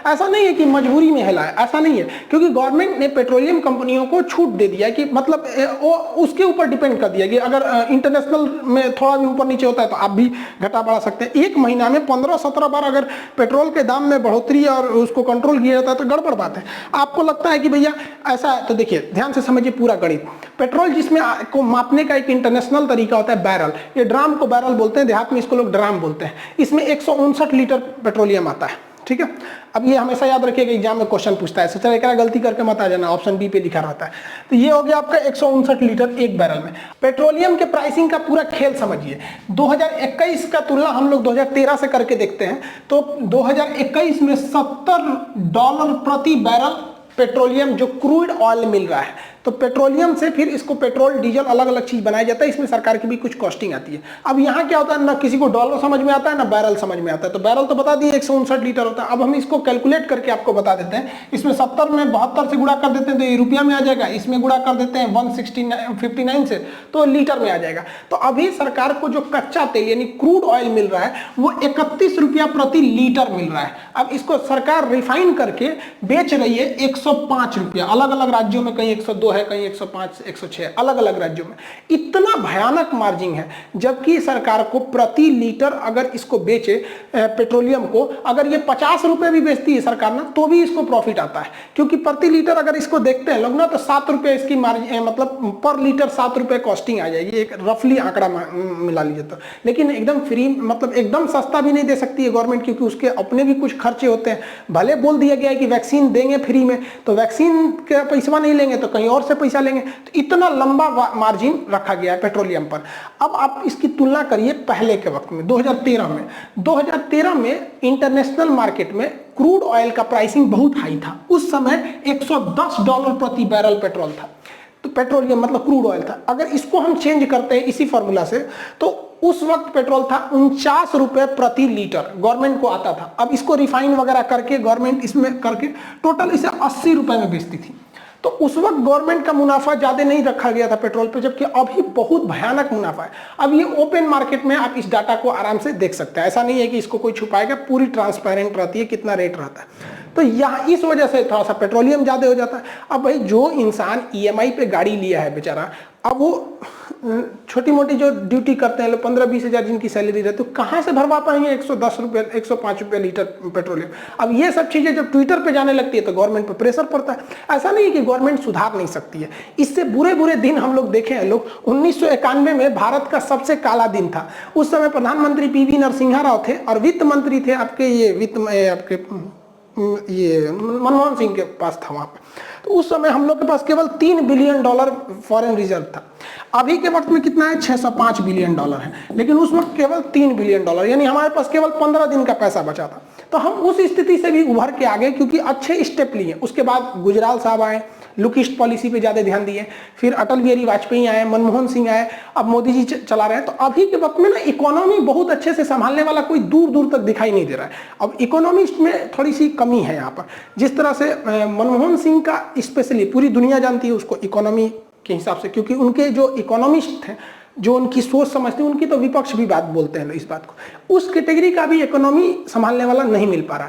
ऐसा नहीं है कि मजबूरी में हिलाए, ऐसा नहीं है, क्योंकि गवर्नमेंट ने पेट्रोलियम कंपनियों को छूट दे दिया कि मतलब वो उसके ऊपर डिपेंड कर दिया कि अगर इंटरनेशनल में थोड़ा भी ऊपर नीचे होता है तो आप भी घटा बढ़ा सकते हैं। एक महीना में 15-17 बार अगर पेट्रोल के दाम में बढ़ोतरी और उसको कंट्रोल किया जाता है तो गड़बड़ बात है। आपको लगता है कि भैया ऐसा है, तो देखिए ध्यान से समझिए पूरा गणित। पेट्रोल जिसमें को मापने का एक इंटरनेशनल तरीका होता है बैरल, ये ड्राम को बैरल बोलते हैं, देहात में इसको लोग ड्राम बोलते हैं। इसमें 159 लीटर पेट्रोलियम आता है, ठीक है। अब ये हमेशा याद रखिएगा, एग्जाम में क्वेश्चन पूछता है, सोचा क्या गलती करके मत आ जाना, ऑप्शन बी पे लिखा रहता है। तो ये हो गया आपका 159 लीटर एक बैरल में। पेट्रोलियम के प्राइसिंग का पूरा खेल समझिए। 2021 का तुलना हम लोग 2013 से करके देखते हैं तो 2021 में $70 प्रति बैरल पेट्रोलियम जो क्रूड ऑयल मिल रहा है। तो पेट्रोलियम से फिर इसको पेट्रोल डीजल अलग अलग चीज बनाया जाता है, इसमें सरकार की भी कुछ कॉस्टिंग आती है। अब यहाँ क्या होता है, ना किसी को डॉलर समझ में आता है ना बैरल समझ में आता है। तो बैरल तो बता दिए 159 लीटर होता है। अब हम इसको कैलकुलेट करके आपको बता देते हैं। इसमें 70 में 72 से गुणा कर देते हैं तो ये रुपया में आ जाएगा, इसमें गुणा कर देते हैं 159 से तो लीटर में आ जाएगा। तो अभी सरकार को जो कच्चा तेल यानी क्रूड ऑयल मिल रहा है वो 31 रुपया प्रति लीटर मिल रहा है। अब इसको सरकार रिफाइन करके बेच रही है 105 रुपया, अलग अलग राज्यों में कहीं 102 है, कहीं 105 106, अलग अलग राज्यों में। इतना भयानक मार्जिन है, जबकि सरकार को प्रति लीटर अगर इसको बेचे पेट्रोलियम को, अगर ये 50 रुपए भी बेचती है सरकार ना तो भी इसको प्रॉफिट आता है, क्योंकि प्रति लीटर अगर इसको देखते हैं लोग ना तो 7 रुपए इसकी मार्जिन, मतलब पर लीटर 7 रुपए कॉस्टिंग आ जाएगी, एक रफली आंकड़ा मिला लीजिए तो। लेकिन एकदम फ्री, मतलब एकदम सस्ता भी नहीं दे सकती है गवर्नमेंट, क्योंकि उसके अपने भी कुछ खर्चे होते हैं। भले बोल दिया गया है कि वैक्सीन देंगे फ्री में, तो वैक्सीन का पैसा नहीं लेंगे तो कहीं और से पैसा लेंगे। तो इतना लंबा मार्जिन रखा गया है पेट्रोलियम पर। अब आप इसकी तुलना करिए पहले के वक्त में, 2013 में। 2013 में इंटरनेशनल मार्केट में क्रूड ऑयल का प्राइसिंग बहुत हाई था। उस समय $110 प्रति बैरल पेट्रोल था, तो पेट्रोलियम मतलब क्रूड ऑयल था। अगर इसको हम चेंज करते हैं इसी फॉर्मूला से तो उस वक्त पेट्रोल था 49 रुपए प्रति लीटर, गवर्नमेंट को आता था। अब इसको रिफाइन वगैरह करके गवर्नमेंट इसमें करके टोटल इसे 80 रुपए में बेचती थी। तो उस वक्त गवर्नमेंट का मुनाफा ज्यादा नहीं रखा गया था पेट्रोल पे, जबकि अभी बहुत भयानक मुनाफा है। अब ये ओपन मार्केट में आप इस डाटा को आराम से देख सकते हैं, ऐसा नहीं है कि इसको कोई छुपाएगा, पूरी ट्रांसपेरेंट रहती है कितना रेट रहता है। तो यहाँ इस वजह से थोड़ा सा पेट्रोलियम ज्यादा हो जाता है। अब भाई जो इंसान EMI पे गाड़ी लिया है बेचारा, अब वो छोटी मोटी जो ड्यूटी करते हैं लोग 15-20 हजार जिनकी सैलरी रहती है, तो कहाँ से भरवा पाएंगे 110 रुपये 105 रुपये लीटर पेट्रोलियम। अब ये सब चीजें जब ट्विटर पे जाने लगती है तो गवर्नमेंट पे प्रेशर पड़ता है। ऐसा नहीं है कि गवर्नमेंट सुधार नहीं सकती है, इससे बुरे बुरे दिन हम लोग देखे हैं। लोग 1991 में भारत का सबसे काला दिन था। उस समय प्रधानमंत्री PV नरसिम्हा राव थे और वित्त मंत्री थे आपके ये मनमोहन सिंह के पास था वहां पे। तो उस समय हम लोग के पास केवल $3 बिलियन फॉरेन रिजर्व था। अभी के वक्त में कितना है, $605 बिलियन है, लेकिन उस वक्त केवल $3 बिलियन, यानी हमारे पास केवल 15 दिन का पैसा बचा था। तो हम उस स्थिति से भी उभर के आ गए, क्योंकि अच्छे स्टेप लिए। उसके बाद गुजराल साहब आए, लुकिस्ट पॉलिसी पे ज्यादा ध्यान दिए, फिर अटल बिहारी वाजपेयी आए, मनमोहन सिंह आए, अब मोदी जी चला रहे हैं। तो अभी के वक्त में ना इकोनॉमी बहुत अच्छे से संभालने वाला कोई दूर दूर तक दिखाई नहीं दे रहा है। अब इकोनॉमिस्ट में थोड़ी सी कमी है यहाँ पर। जिस तरह से मनमोहन सिंह का स्पेशली पूरी दुनिया जानती है उसको इकोनॉमी के हिसाब से, क्योंकि उनके जो इकोनॉमिस्ट हैं, जो उनकी सोच समझते हैं, उनकी तो विपक्ष भी बात बोलते हैं इस बात को। उस कैटेगरी का भी इकोनॉमी संभालने वाला नहीं मिल पा रहा है।